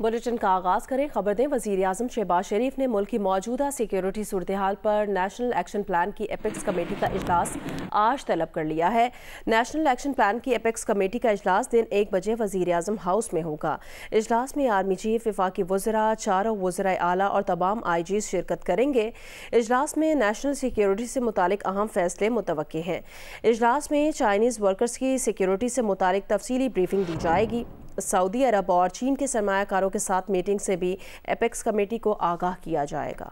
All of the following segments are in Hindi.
बुलेटिन का आगाज करें। खबर दें, वजीर आजम शहबाज शरीफ ने मुल्क की मौजूदा सिक्योरिटी सूरत हाल पर नेशनल एक्शन प्लान की एपेक्स कमेटी का इजलास आज तलब कर लिया है। नेशनल एक्शन प्लान की एपेक्स कमेटी का इजलास दिन 1 बजे वजीर आजम हाउस में होगा। इजलास में आर्मी चीफ, वफाकी वज़रा, चारों वज़राए आला और तमाम IGs शिरकत करेंगे। इजलास में नेशनल सिक्योरिटी से मुतालिक अहम फैसले मुतवक्के हैं। इजलास में चाइनीज़ वर्कर्स की सिक्योरिटी से मुतालिक तफसीली ब्रीफिंग दी जाएगी। सऊदी अरब और चीन के सरमायाकारों के साथ मीटिंग से भी एपेक्स कमेटी को आगाह किया जाएगा।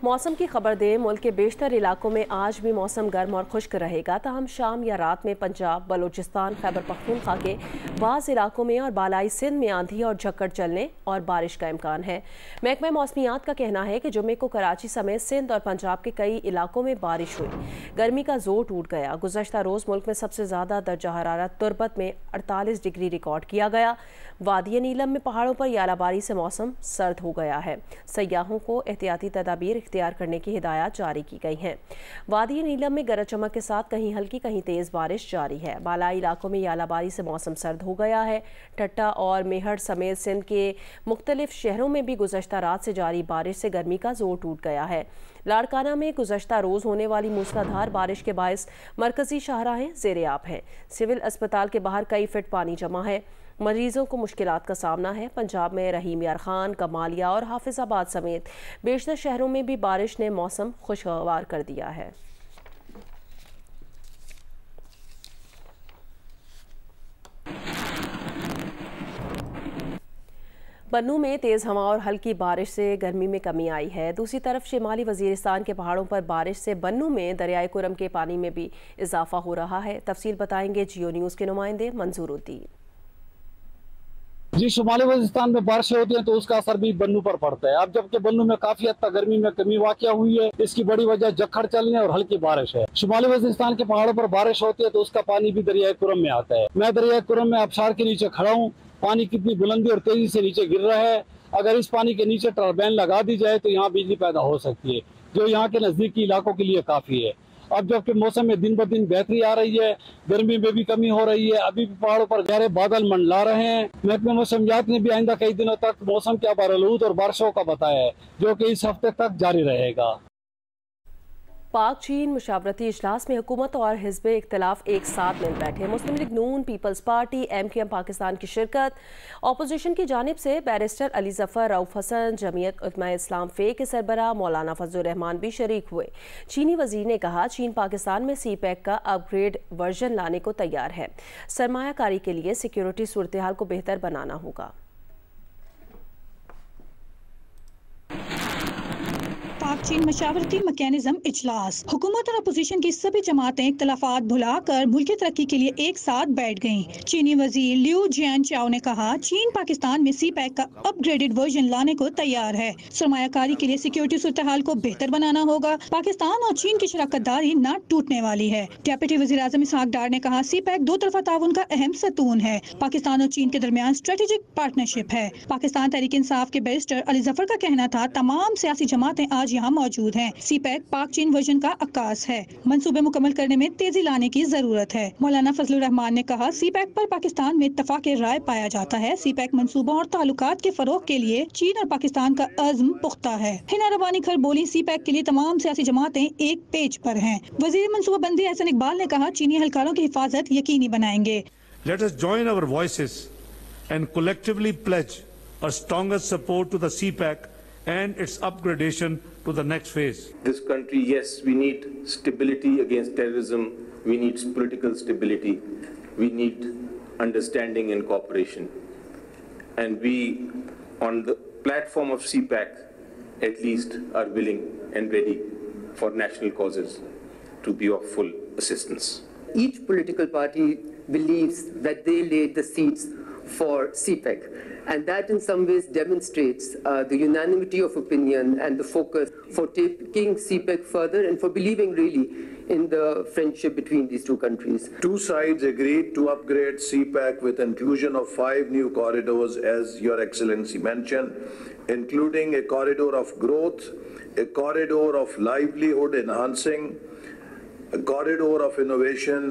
मौसम की खबर दें, मुल्क के बेशतर इलाकों में आज भी मौसम गर्म और खुश्क रहेगा। ताहम शाम या रात में पंजाब, बलूचिस्तान, खैबर पख्तूनख्वा के बाज़ इलाकों में और बालाई सिंध में आंधी और झक्कड़ चलने और बारिश का इम्कान है। महकमा मौसमियात का कहना है कि जुमे को कराची समेत सिंध और पंजाब के कई इलाकों में बारिश हुई। गर्मी का जोर टूट गया। गुज़श्ता रोज़ मुल्क में सबसे ज़्यादा दर्जा हरारत तुरबत में 48 डिग्री रिकॉर्ड किया गया। वादी नीलम में पहाड़ों पर यालाबारी से मौसम सर्द हो गया है। सयाहों को एहतियाती तदाबीर इख्तियार करने की हिदायत जारी की गई हैं। वादी नीलम में गरज चमक के साथ कहीं हल्की कहीं तेज़ बारिश जारी है। बालाई इलाकों में यालाबारी से मौसम सर्द हो गया है। टट्टा और मेहर समेत सिंध के मुख्तलिफ शहरों में भी गुज़श्ता रात से जारी बारिश से गर्मी का जोर टूट गया है। लाड़काना में गुज़श्ता रोज़ होने वाली मूसलाधार बारिश के बायस मरकजी शाहराहें ज़ेर-ए-आब हैं। सिविल अस्पताल के बाहर कई फीट पानी जमा है। मरीजों को मुश्किलात का सामना है। पंजाब में रहीम यार खान, कमालिया और हाफिजाबाद समेत बेशतर शहरों में भी बारिश ने मौसम खुशगवार कर दिया है। बन्नू में तेज़ हवा और हल्की बारिश से गर्मी में कमी आई है। दूसरी तरफ शिमाली वजीरिस्तान के पहाड़ों पर बारिश से बन्नू में दरियाए कुरम के पानी में भी इजाफा हो रहा है। तफसील बताएंगे जियो न्यूज़ के नुमाइंदे मंजूरुद्दीन। जी, शुमाली वजीरिस्तान में बारिशें होती हैं तो उसका असर भी बन्नू पर पड़ता है। अब जबकि बन्नू में काफी हद तक गर्मी में कमी वाक़या हुई है, इसकी बड़ी वजह झक्खड़ चलने और हल्की बारिश है। शुमाली वजीरिस्तान के पहाड़ों पर बारिश होती है तो उसका पानी भी दरियाए कुरम में आता है। मैं दरियाए कुरम में आबशार के नीचे खड़ा हूँ। पानी कितनी बुलंदी और तेजी से नीचे गिर रहा है। अगर इस पानी के नीचे टर्बाइन लगा दी जाए तो यहाँ बिजली पैदा हो सकती है, जो यहाँ के नजदीकी इलाकों के लिए काफी है। अब जबकि मौसम में दिन ब दिन बेहतरी आ रही है, गर्मी में भी कमी हो रही है, अभी भी पहाड़ों पर गहरे बादल मंडला रहे हैं। महकमा मौसमियात ने भी आइंदा कई दिनों तक मौसम के बरआलूद और बारिशों का बताया है, जो कि इस हफ्ते तक जारी रहेगा। पाक चीन मुशावरती इजलास में हुकूमत और हिज़्ब इख्तिलाफ एक साथ मिल बैठे। मुस्लिम लीग नून, पीपल्स पार्टी, MQM पाकिस्तान की शिरकत। अपोजिशन की जानिब से बैरिस्टर अली जफ़र, रऊफ हसन, जमीयत उलमा इस्लाम फ़े के सरबराह मौलाना फजलुर रहमान भी शरीक हुए। चीनी वजीर ने कहा, चीन पाकिस्तान में CPEC का अपग्रेड वर्जन लाने को तैयार है। सरमायाकारी के लिए सिक्योरिटी सूरत हाल को बेहतर बनाना होगा। पाक चीन मशावरती मैकेनिज्म इजलास। हुकूमत और अपोजिशन की सभी जमातें इख्तलाफात भुलाकर मुल्की तरक्की के लिए एक साथ बैठ गईं। चीनी वजीर लिू जियानचाओ ने कहा, चीन पाकिस्तान में CPEC का अपग्रेडेड वर्जन लाने को तैयार है। सरमायाकारी के लिए सिक्योरिटी सूरत हाल को बेहतर बनाना होगा। पाकिस्तान और चीन की शराकतदारी न टूटने वाली है। डेप्यूटी वजीर आजम इसहाक डार ने कहा, CPEC दो तरफा ताउन का अहम सतून है। पाकिस्तान और चीन के दरमियान स्ट्रेटेजिक पार्टनरशिप है। पाकिस्तान तहरीक इंसाफ के बैरिस्टर अली जफर का कहना था, तमाम सियासी जमातें आज यहाँ मौजूद हैं। CPEC पाक चीन वर्जन का अक्कास है। मंसूबे मुकम्मल करने में तेजी लाने की जरूरत है। मौलाना फजलुर रहमान ने कहा, CPEC पर पाकिस्तान में इत्तफाक राय पाया जाता है। CPEC मंसूबों और ताल्लुकात के फरोग के लिए चीन और पाकिस्तान का अज़्म पुख्ता है। हिना रबानी खर बोली, CPEC के लिए तमाम सियासी जमातें एक पेज पर हैं। वजीर मनसूबाबंदी एहसन इकबाल ने कहा, चीनी एहलकारों की हिफाजत यकीनी बनाएंगे। Let us join our voices and collectively pledge a stronger support to the CPEC and its upgradation to the next phase. This country, yes, we need stability against terrorism. We need political stability. We need understanding and cooperation. And we, on the platform of CPEC, at least are willing and ready for national causes to be of full assistance. Each political party believes that they laid the seeds for CPEC, and that in some ways demonstrates the unanimity of opinion and the focus for taking CPEC further and for believing really in the friendship between these two countries. Two sides agreed to upgrade CPEC with inclusion of 5 new corridors, as Your Excellency mentioned, including a corridor of growth, a corridor of livelihood enhancing, a corridor of innovation,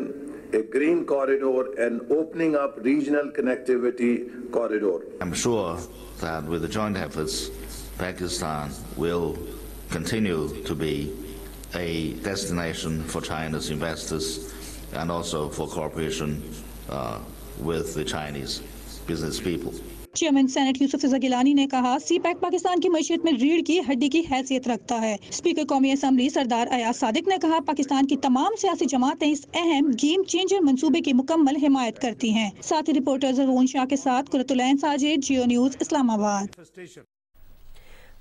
a green corridor, and opening up regional connectivity corridor. I'm sure that with the joint efforts, Pakistan will continue to be a destination for China's investors and also for cooperation with the Chinese business people. Chairman senate Yusuf Raza Gilani ने कहा सीपैक पाकिस्तान की मईशत में रीढ़ की हड्डी की हैसियत रखता है। स्पीकर कौमी असम्बली सरदार अयाज सादिक ने कहा पाकिस्तान की तमाम सियासी जमातें इस अहम गेम चेंजर मंसूबे की मुकम्मल हिमायत करती हैं। साथ ही रिपोर्टर ज़रऊन शाह के साथ कुरतुलैन साजिद, जियो न्यूज़, इस्लामाबाद।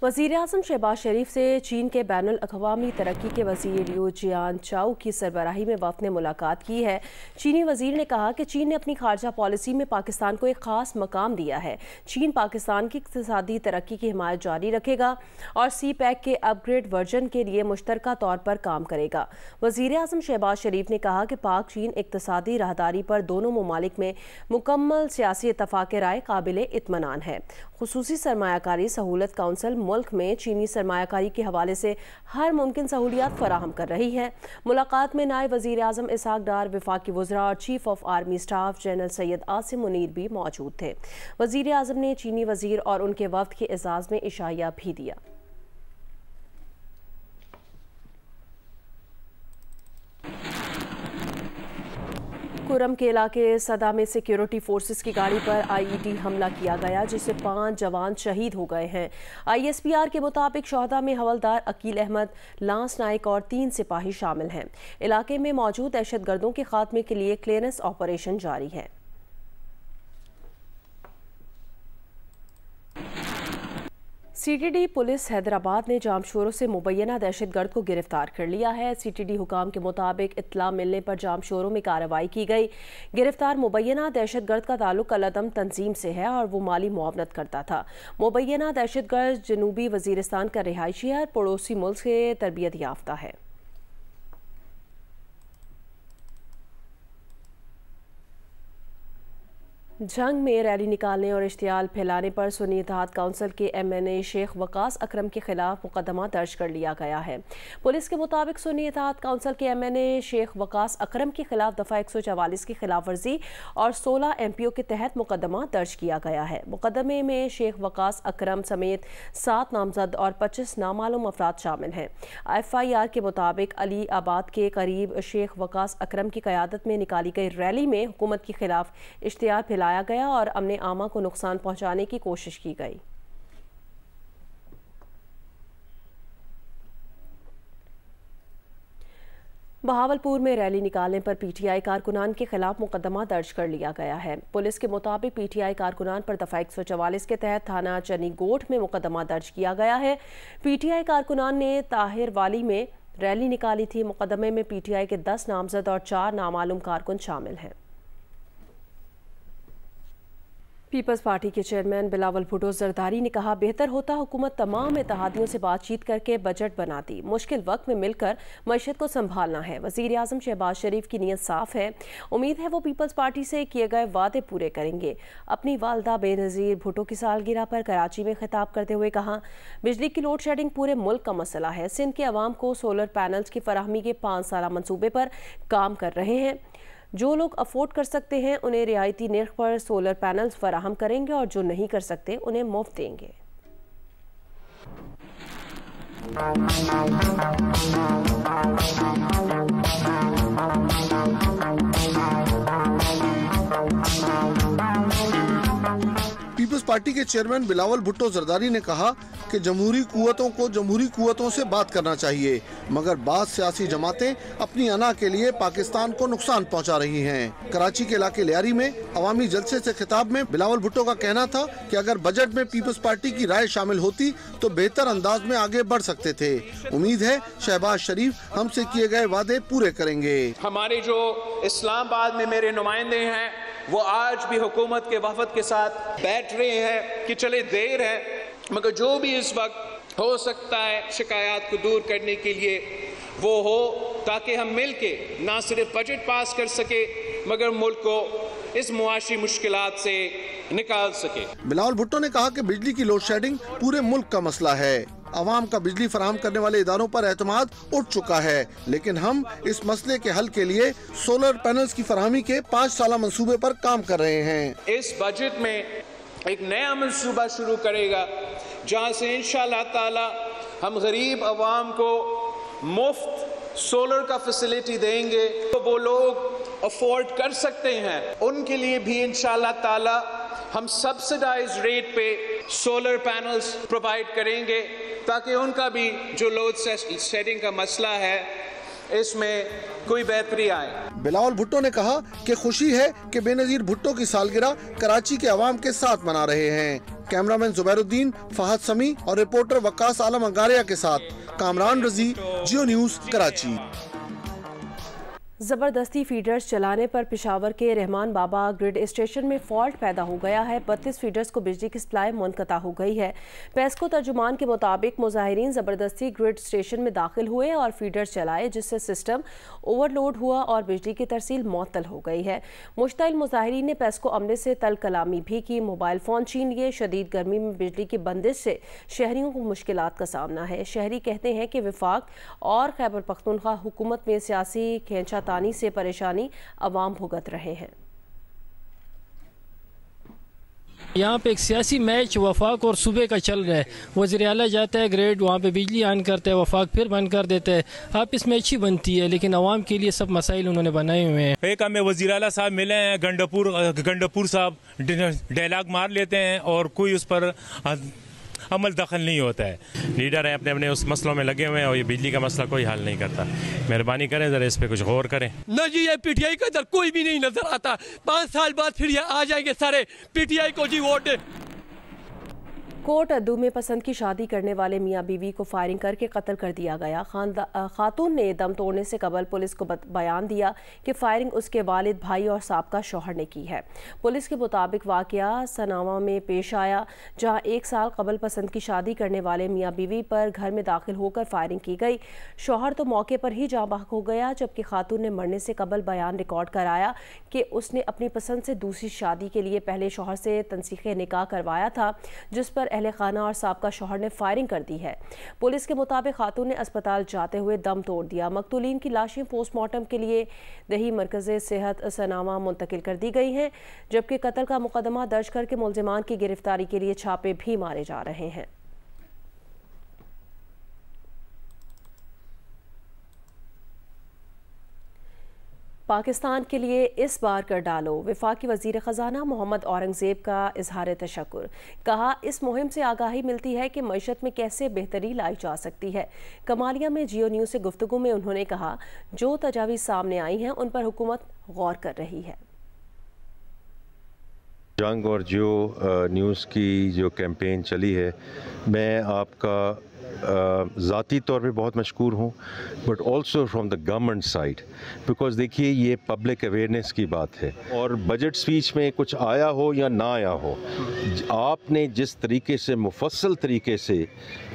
वज़ीर-ए-आज़म शहबाज शरीफ से चीन के बैनुल अक़वामी तरक्की के वज़ीर लिऊ जियानचाओ की सरबराही में वफ़द ने मुलाकात की है। चीनी वज़ीर ने कहा कि चीन ने अपनी खारजा पॉलिसी में पाकिस्तान को एक ख़ास मकाम दिया है। चीन पाकिस्तान की इक़्तिसादी तरक्की की हिमायत जारी रखेगा और सी पैक के अपग्रेड वर्जन के लिए मुश्तरका तौर पर काम करेगा। वज़ीर-ए-आज़म शहबाज शरीफ ने कहा कि पाक चीन इक़्तिसादी राहदारी पर दोनों ममालिक में मुकम्मल सियासी इत्तफ़ाक़ राय काबिल इत्मीनान है। ख़ुसूसी सरमायाकारी सहूलत काउंसिल मुल्क में चीनी सरमायाकारी के हवाले से हर मुमकिन सहूलियात फराहम कर रही है। मुलाकात में नायब वज़ीर आज़म इसहाक डार, वफाकी वज़रा और chief of army staff general Syed Asim Munir भी मौजूद थे। वज़ीर आज़म ने चीनी वज़ीर और उनके वफ़द के एजाज़ में इशाया भी दिया। कुरम के इलाके सदा में सिक्योरिटी फोर्सेस की गाड़ी पर IED हमला किया गया जिससे 5 जवान शहीद हो गए हैं। ISPR के मुताबिक शोहदा में हवलदार अकील अहमद, लांस नाइक और 3 सिपाही शामिल हैं। इलाके में मौजूद दहशतगर्दों के खात्मे के लिए क्लियरेंस ऑपरेशन जारी है। CTD पुलिस हैदराबाद ने जामशोरों से मुबैना दहशतगर्द को गिरफ्तार कर लिया है। CTD हुकाम के मुताबिक इत्तला मिलने पर जामशोरों में कार्रवाई की गई। गिरफ्तार मुबैना दहशतगर्द का ताल्लुक अलअदम तंजीम से है और वो माली मुआवनत करता था। मुबैना दहशतगर्द जनूबी वजीरिस्तान का रिहायशी है, पड़ोसी मुल्क से तरबियत याफ्ता है। जंग में रैली निकालने और इश्तियाल फैलाने पर सुन्नी इत्तेहाद काउंसिल के MNA शेख वकास अकरम के खिलाफ मुकदमा दर्ज कर लिया गया है। पुलिस के मुताबिक सुन्नी इत्तेहाद काउंसिल के MNA शेख वकास अकरम के खिलाफ दफ़ा 144 की खिलाफ वर्जी और 16 MPO के तहत मुकदमा दर्ज किया गया है। मुकदमे में शेख वकास अकरम समेत 7 नामजद और 25 नामालूम अफराद शामिल हैं। FIR के मुताबिक अली आबाद के करीब शेख वकास अकरम की क़यादत में निकाली गई रैली में हुकूमत के खिलाफ इश्तियाल फैलाया गया और अमने आमा को नुकसान पहुंचाने की कोशिश की गई। बहावलपुर में रैली निकालने पर PTI कारकुनान के खिलाफ मुकदमा दर्ज कर लिया गया है। पुलिस के मुताबिक PTI कारकुनान पर दफ़ा 144 के तहत थाना चनीगोट में मुकदमा दर्ज किया गया है। PTI कारकुनान ने ताहिर वाली में रैली निकाली थी। मुकदमे में PTI के 10 नामजद और 4 नामालूम कारकुन शामिल हैं। पीपल्स पार्टी के चेयरमैन बिलावल भुट्टो जरदारी ने कहा बेहतर होता हुकूमत तमाम इत्तेहादियों से बातचीत करके बजट बनाती, मुश्किल वक्त में मिलकर मईशत को संभालना है। वज़ीर आज़म शहबाज शरीफ की नीयत साफ है, उम्मीद है वो पीपल्स पार्टी से किए गए वादे पूरे करेंगे। अपनी वालदा बेनज़ीर भुट्टो की सालगिरह पर कराची में खिताब करते हुए कहा बिजली की लोड शेडिंग पूरे मुल्क का मसला है। सिंध के अवाम को सोलर पैनल्स की फराहमी के 5 साला मनसूबे पर काम कर रहे हैं। जो लोग अफोर्ड कर सकते हैं उन्हें रियायती निर्ख पर सोलर पैनल्स फराहम करेंगे और जो नहीं कर सकते उन्हें मुफ्त देंगे। पीपल्स पार्टी के चेयरमैन बिलावल भुट्टो जरदारी ने कहा कि जमहूरी कुव्वतों को जमहूरी कुव्वतों से बात करना चाहिए, मगर बाद सियासी जमातें अपनी अना के लिए पाकिस्तान को नुकसान पहुंचा रही हैं। कराची के इलाके लियारी में अवामी जलसे से खिताब में बिलावल भुट्टो का कहना था कि अगर बजट में पीपल्स पार्टी की राय शामिल होती तो बेहतर अंदाज में आगे बढ़ सकते थे। उम्मीद है शहबाज शरीफ हमसे किए गए वादे पूरे करेंगे। हमारे जो इस्लामाबाद में मेरे नुमाइंदे हैं वो आज भी हुकूमत के वफद के साथ बैठ रहे हैं कि चले देर है मगर जो भी इस वक्त हो सकता है शिकायत को दूर करने के लिए वो हो, ताकि हम मिल के ना सिर्फ बजट पास कर सके मगर मुल्क को इस मुआशी मुश्किलात से निकाल सके। बिलावल भुट्टो ने कहा कि बिजली की लोड शेडिंग पूरे मुल्क का मसला है। आवाम का बिजली फराहम करने वाले इदारों पर एतमाद उठ चुका है, लेकिन हम इस मसले के हल के लिए सोलर पैनल्स की फराहमी के 5 साला मंसूबे पर काम कर रहे हैं। इस बजट में एक नया मंसूबा शुरू करेगा जहां से इंशाअल्लाह ताला हम गरीब आवाम को मुफ्त सोलर का फैसिलिटी देंगे, तो वो लोग अफोर्ड कर सकते हैं। उनके लिए भी इंशाअल्लाह ताला हम सब्सिडाइज रेट पे सोलर पैनल्स प्रोवाइड करेंगे ताकि उनका भी जो लोड शेडिंग का मसला है इसमें कोई बेहतरी आए। बिलावल भुट्टो ने कहा कि खुशी है कि बेनजीर भुट्टो की सालगिरह कराची के अवाम के साथ मना रहे हैं। कैमरामैन जुबैरुद्दीन, फहद समी और रिपोर्टर वकास आलम अंगारिया के साथ कामरान रजी, जियो न्यूज़, कराची। ज़बरदस्ती फीडर्स चलाने पर पेशावर के रहमान बाबा ग्रिड स्टेशन में फॉल्ट पैदा हो गया है। 32 फीडर्स को बिजली की सप्लाई मुनक़ता हो गई है। पेस्को तर्जुमान के मुताबिक मुजाहिरीन ज़बरदस्ती ग्रिड स्टेशन में दाखिल हुए और फीडर्स चलाए, जिससे सिस्टम ओवरलोड हुआ और बिजली की तरसील मुअत्तल हो गई है। मुश्तइल मुजाहिरीन ने पेस्को अमले से तल कलामी भी की, मोबाइल फ़ोन छीन लिए। शदीद गर्मी में बिजली की बंदिश से शहरियों को मुश्किलात का सामना है। शहरी कहते हैं कि वफाक और खैबर पख्तूनख्वा हुकूमत में सियासी खींचातानी से परेशानी अवाम भुगत रहे हैं। यहाँ पे एक सियासी मैच वफाक और सूबे का चल रहा है। वज़ीर आला जाता है ग्रेड, वहाँ पे बिजली ऑन करता है, वफाक फिर बंद कर देता है। आप इसमें अच्छी बनती है, लेकिन अवाम के लिए सब मसाइल उन्होंने बनाए हुए हैं। एक हमें वज़ीर आला साहब मिले हैं, गंडपुर साहब डायलॉग मार लेते हैं और कोई उस पर अमल दखल नहीं होता है। लीडर हैं अपने अपने उस मसलों में लगे हुए हैं और ये बिजली का मसला कोई हल नहीं करता। मेहरबानी करें ज़रा इस पे कुछ गौर करें। न जी, ये पीटीआई का इधर कोई भी नहीं नजर आता। 5 साल बाद फिर ये आ जाएंगे सारे पीटीआई को जी वोट। कोट अद्दू में पसंद की शादी करने वाले मियाँ बीवी को फायरिंग करके कत्ल कर दिया गया। खातून ने दम तोड़ने से कबल पुलिस को बयान दिया कि फायरिंग उसके वालिद, भाई और साबका शौहर ने की है। पुलिस के मुताबिक वाकया सनावा में पेश आया, जहां 1 साल कबल पसंद की शादी करने वाले मियाँ बीवी पर घर में दाखिल होकर फायरिंग की गई। शौहर तो मौके पर ही जाँ बहक हो गया, जबकि खातून ने मरने से कबल बयान रिकॉर्ड कराया कि उसने अपनी पसंद से दूसरी शादी के लिए पहले शौहर से तनसीख निकाह करवाया था, जिस पर अहले खाना और साबका शौहर ने फायरिंग कर दी है। पुलिस के मुताबिक खातून ने अस्पताल जाते हुए दम तोड़ दिया। मकतूलीन की लाशें पोस्टमार्टम के लिए दही मरकज़ सेहत सनावा मुंतकिल कर दी गई हैं, जबकि कत्ल का मुकदमा दर्ज करके मुलजिमान की गिरफ्तारी के लिए छापे भी मारे जा रहे हैं। पाकिस्तान के लिए इस बार कर डालो, वफाकी वज़ीर ख़जाना मोहम्मद औरंगज़ेब का इजहार तशक्कुर। कहा, इस मुहिम से आगाही मिलती है कि मईशत में कैसे बेहतरी लाई जा सकती है। कमालिया में जियो न्यूज़ से गुफ्तगू में उन्होंने कहा, जो तजावीज़ सामने आई हैं उन पर हुकूमत गौर कर रही है। जंग और जियो न्यूज़ की जो कैंपेन चली है, मैं आपका ज़ाती तौर पे बहुत मशकूर हूँ, but also from the government side, because देखिए ये पब्लिक अवेयरनेस की बात है। और बजट स्पीच में कुछ आया हो या ना आया हो, आपने जिस तरीके से मुफस्सल तरीके से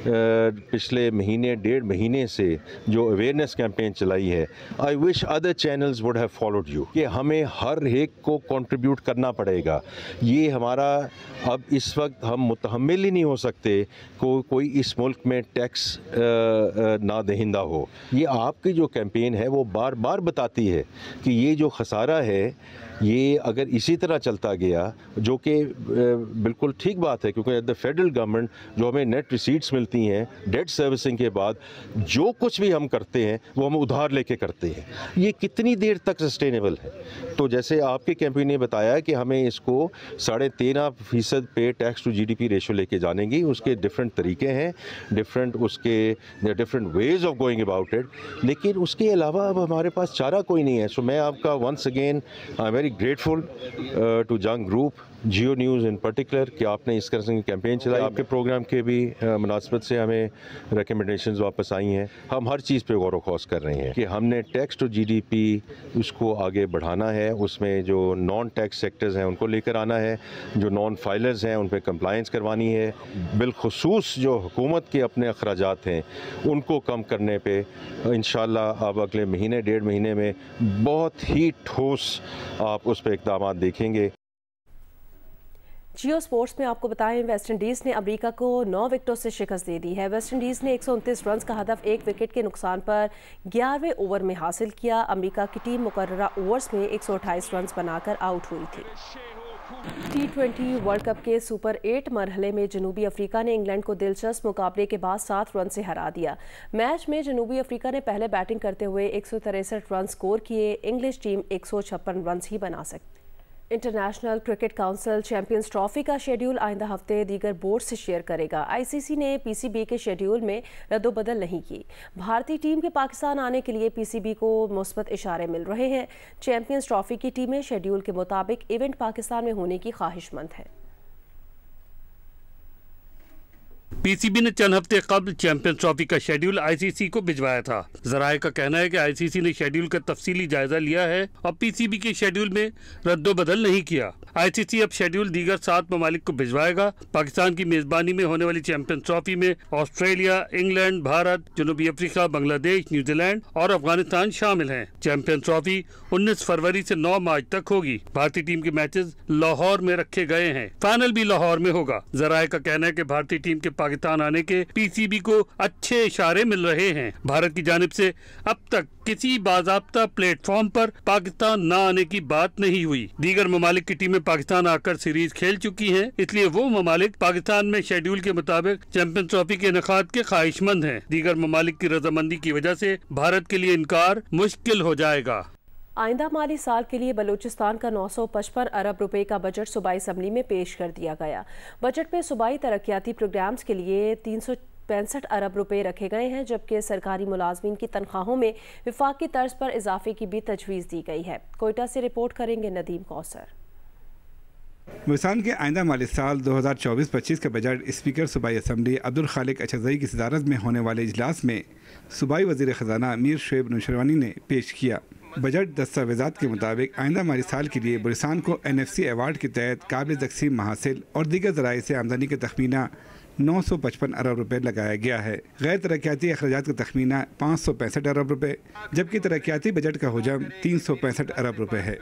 पिछले महीने 1.5 महीने से जो अवेयरनेस कैंपेन चलाई है, I wish other channels would have followed you, कि हमें हर एक को कंट्रीब्यूट करना पड़ेगा। ये हमारा अब इस वक्त हम मुतहम्मिल ही नहीं हो सकते कोई इस मुल्क में टैक्स ना दहिंदा हो। ये आपकी जो कैंपेन है वो बार बार बताती है कि ये जो खसारा है, ये अगर इसी तरह चलता गया, जो कि बिल्कुल ठीक बात है, क्योंकि द फेडरल गवर्नमेंट जो हमें नेट रिसीट्स मिलती हैं डेट सर्विसिंग के बाद, जो कुछ भी हम करते हैं वो हम उधार लेके करते हैं। ये कितनी देर तक सस्टेनेबल है? तो जैसे आपके कैंपेन ने बताया कि हमें इसको 13.5% पे टैक्स टू जीडीपी रेशो लेके जाने की, उसके डिफरेंट तरीके हैं, different ways of going about it, लेकिन उसके अलावा अब हमारे पास चारा कोई नहीं है। सो मैं आपका once again I am very grateful to Jang Group, Geo News in particular, कि आपने इस तरह की कैंपेन चलाई। आपके प्रोग्राम के भी मुनासबत से हमें रिकमेंडेशंस वापस आई हैं। हम हर चीज़ पे गौर व खौस कर रहे हैं कि हमने टैक्स टू जीडीपी उसको आगे बढ़ाना है, उसमें जो नॉन टैक्स सेक्टर्स हैं उनको लेकर आना है, जो नॉन फाइलर्स हैं उन पर कंप्लाइंस करवानी है, बिलखुसूस जो हुकूमत के अपने अखराजात हैं उनको कम करने पर इंशाअल्लाह अब अगले महीने 1.5 महीने में बहुत ही ठोस आप उस पर इक़दाम देखेंगे। जियो स्पोर्ट्स में आपको बताएं, वेस्टइंडीज़ ने अमेरिका को 9 विकेटों से शिकस्त दे दी है। वेस्टइंडीज़ ने 129 रन का हदफ 1 विकेट के नुकसान पर 11वें ओवर में हासिल किया। अमेरिका की टीम मुकर्ररा ओवर्स में 128 रन बनाकर आउट हुई थी। T20 वर्ल्ड कप के सुपर 8 मरहले में जनूबी अफ्रीका ने इंग्लैंड को दिलचस्प मुकाबले के बाद 7 रन से हरा दिया। मैच में जनूबी अफ्रीका ने पहले बैटिंग करते हुए 163 रन स्कोर किए। इंग्लिश टीम 156 रन ही बना सकती। International cricket council champions trophy का शेड्यूल आइंदा हफ्ते दीगर बोर्ड से शेयर करेगा। आईसीसी ने पीसीबी के शेड्यूल में रद्दोबदल नहीं की। भारतीय टीम के पाकिस्तान आने के लिए पीसीबी को मुस्बत इशारे मिल रहे हैं। चैंपियंस ट्रॉफी की टीमें शेड्यूल के मुताबिक इवेंट पाकिस्तान में होने की ख्वाहिशमंद हैं। पीसीबी ने चंद हफ्ते कबल चैंपियंस ट्रॉफी का शेड्यूल आईसीसी को भिजवाया था। जराये का कहना है कि आईसीसी ने शेड्यूल का तफसीली जायजा लिया है और पीसीबी के शेड्यूल में रद्दोबदल नहीं किया। आईसीसी अब शेड्यूल दीगर 7 ममालिक को भिजवाएगा। पाकिस्तान की मेजबानी में होने वाली चैंपियंस ट्रॉफी में ऑस्ट्रेलिया, इंग्लैंड, भारत, जनूबी अफ्रीका, बांग्लादेश, न्यूजीलैंड और अफगानिस्तान शामिल हैं। चैंपियंस ट्रॉफी 19 फरवरी से 9 मार्च तक होगी। भारतीय टीम के मैचेस लाहौर में रखे गए हैं। फाइनल भी लाहौर में होगा। जराये का कहना है कि भारतीय टीम के पाकिस्तान आने के पीसीबी को अच्छे इशारे मिल रहे हैं। भारत की जानिब से अब तक किसी बाज़ाब्ता प्लेटफॉर्म पर पाकिस्तान न आने की बात नहीं हुई। दीगर ममालिक की टीमें पाकिस्तान आकर सीरीज खेल चुकी हैं, इसलिए वो ममालिक पाकिस्तान में शेड्यूल के मुताबिक चैंपियंस ट्रॉफी के इनेकाद के ख्वाहिशमंद हैं। दीगर ममालिक की रजामंदी की वजह से भारत के लिए इनकार मुश्किल हो जाएगा। आइंदा माली साल के लिए बलूचिस्तान का 955 अरब रुपए का बजट सूबाई असम्बली में पेश कर दिया गया। बजट में सूबाई तरक्याती प्रोग्राम्स के लिए 365 अरब रुपए रखे गए हैं, जबकि सरकारी मुलाजमीन की तनख्वाहों में विफाकी तर्ज पर इजाफे की भी तजवीज़ दी गई है। कोयटा से रिपोर्ट करेंगे नदीम कौसर। बलूचिस्तान के आइंदा माली साल 2024-25 का बजट स्पीकर सूबाई असम्बली अब्दुल खालिक अचज़ई की सदारत में होने वाले इजलास में सूबाई वज़ीर ख़जाना मीर शुएब नौशरवानी ने पेश किया। बजट दस्तावेज़ात के मुताबिक आइंदा माली साल के लिए बलूचिस्तान को NFC अवार्ड के तहत काबिल तक़सीम महासिल और दीगर ज़राए से आमदनी का तखमीना 955 अरब रुपए लगाया गया है। गैर तरक्याती अखराजात का तखमीना 565 अरब रुपए, जबकि तरक्याती बजट का हुजम 365 अरब रुपए है।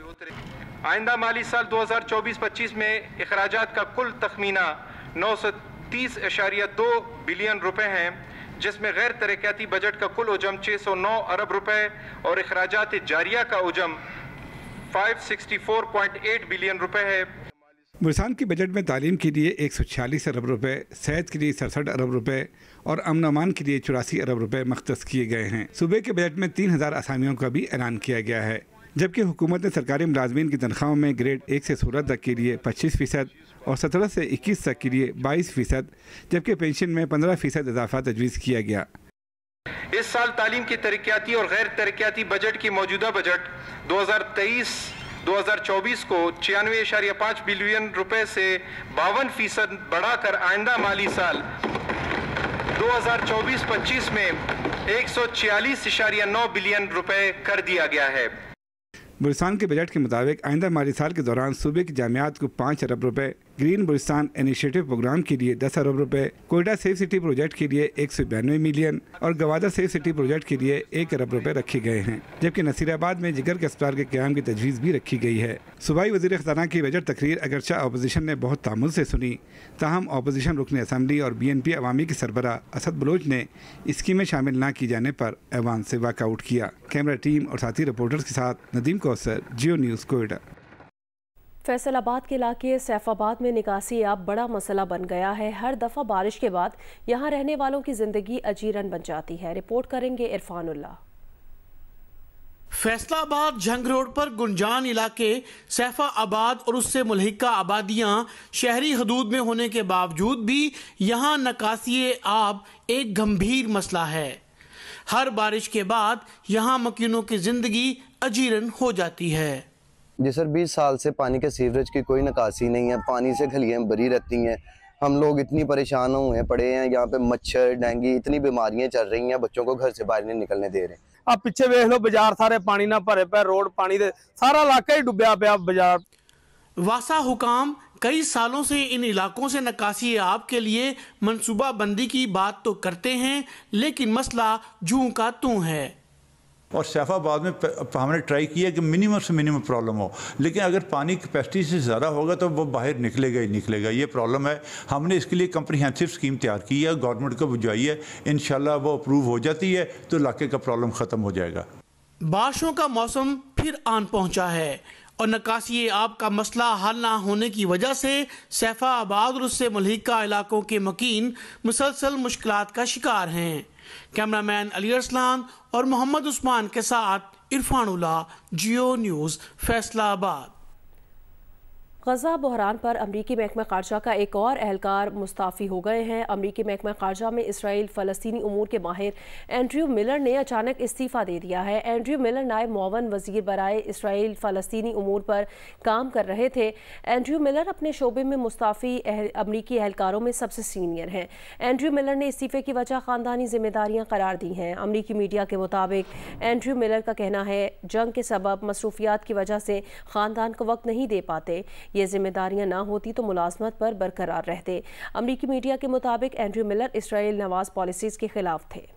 आइंदा माली साल 2024-25 में अखराजात का कुल तखमीना 930.2 बिलियन रुपए हैं, जिसमें गैर तरक्याती बजट का कुल उजम 609 अरब रुपए और अखराजात जारिया का उजम 564.8 बिलियन रुपए है। बलूचिस्तान की बजट में तालीम के लिए 146 अरब रुपए, सेहत के लिए 67 अरब रुपए और अमन अमान के लिए 84 अरब रुपए मख्तस किए गए हैं। सूबे के बजट में 3000 असामियों का भी ऐलान किया गया है, जबकि हुकूमत ने सरकारी मुलाजमीन की तनख्वाहों में ग्रेड 1 से 16 तक के लिए 25% और 17 से 21 तक के लिए 22%, जबकि पेंशन में 15% इजाफा तजवीज़ किया गया। इस साल तालीम की तरक्याती और गैर तरक्याती बजट की मौजूदा बजट 2023-2024 को 96.5 बिलियन रुपए से 52% बढ़ाकर आइंदा माली साल 2024-25 में 146.9 बिलियन रुपए कर दिया गया है। बलूचिस्तान के बजट के मुताबिक आइंदा माली साल के दौरान सूबे की जामियात को 5 अरब रुपए, ग्रीन बलूचिस्तान इनिशिएटिव प्रोग्राम के लिए 10 अरब रुपए, कोयटा सेफ सिटी प्रोजेक्ट के लिए 192 मिलियन और गवादर सेफ सिटी प्रोजेक्ट के लिए 1 अरब रुपए रखे गए हैं, जबकि नसीराबाद में जिगर के अस्पताल के क़याम की तजवीज़ भी रखी गई है। सूबाई वज़ीर ख़ज़ाना की बजट तकरीर अगरचा अपोजिशन ने बहुत तामुल से सुनी, ताहम अपोजिशन रुकन असम्बली और BNP अवामी के सरबरा असद बलोच ने स्कीम में शामिल न किए जाने पर ऐवान से वॉकआउट किया। कैमरा टीम और साथी रिपोर्टर्स के साथ नदीम कौसर, जियो न्यूज़, कोयटा। फैसलाबाद के इलाके सैफाबाद में निकासी अब बड़ा मसला बन गया है। हर दफ़ा बारिश के बाद यहाँ रहने वालों की ज़िंदगी अजीरन बन जाती है। रिपोर्ट करेंगे इरफानुल्लाह। फैसलाबाद जंग रोड पर गुंजान इलाके सैफाबाद और उससे मुल्हिका आबादियाँ शहरी हदूद में होने के बावजूद भी यहाँ निकासी आब एक गंभीर मसला है। हर बारिश के बाद यहाँ मकीनों की जिंदगी अजीरन हो जाती है। जी सर, 20 साल से पानी के सीवरेज की कोई निकासी नहीं है। पानी से गलियाँ भरी रहती हैं। हम लोग इतनी परेशान हुए पड़े हैं। यहाँ पे मच्छर, डेंगू, इतनी बीमारियां चल रही हैं, बच्चों को घर से बाहर नहीं निकलने दे रहे। आप पीछे देख लो, बाजार सारे पानी ना भरे पे, रोड पानी दे सारा इलाका ही डूबया पे बाजार। वासा हुकाम कई सालों से इन इलाकों से निकासी आब के लिए मंसूबा बंदी की बात तो करते हैं, लेकिन मसला जूं का तूं है। और सैफाबाद में हमने ट्राई किया कि मिनिमम से मिनिमम प्रॉब्लम हो, लेकिन अगर पानी कैपेसिटी से ज़्यादा होगा तो वो बाहर निकलेगा ही निकलेगा। ये प्रॉब्लम है। हमने इसके लिए कम्प्रीहेंसिव स्कीम तैयार की है, गवर्नमेंट को भिजवाई है। इंशाल्लाह वो अप्रूव हो जाती है तो इलाके का प्रॉब्लम ख़त्म हो जाएगा। बारिशों का मौसम फिर आन पहुंचा है और नकासी आब का मसला हल ना होने की वजह से सैफाबाद और उससे मुल्हिका इलाकों के मकीन मुसलसल मुश्किलात का शिकार हैं। कैमरामैन अली अरसलान और मोहम्मद उस्मान के साथ इरफान उल्ला, जियो न्यूज़, फैसलाबाद। गजा बहरान पर अमरीकी महकमा खारजा का एक और एहलकार मुस्ताफ़ी हो गए हैं। अमरीकी महकमा खारजा में इसराइल फ़लस्तीनी उमूर के माहिर एंड्रयू मिलर ने अचानक इस्तीफ़ा दे दिया है। एंड्रयू मिलर नायब मुअव्वन वज़ीर बराए इसराइल फ़लस्तीनी उमूर पर काम कर रहे थे। एंड्रयू मिलर अपने शोबे में मुस्ताफ़ी अमरीकी एहलकारों में सबसे सीनियर हैं। एंड्रयू मिलर ने इस्तीफ़े की वजह ख़ानदानी जिम्मेदारियाँ करार दी हैं। अमरीकी मीडिया के मुताबिक एंड्रयू मिलर का कहना है जंग के सबब मसरूफियात की वजह से ख़ानदान को वक्त नहीं दे पाते। ये जिम्मेदारियां ना होती तो मुलाजमत पर बरकरार रहते। अमरीकी मीडिया के मुताबिक Andrew Miller Israel Nawaz policies के खिलाफ थे।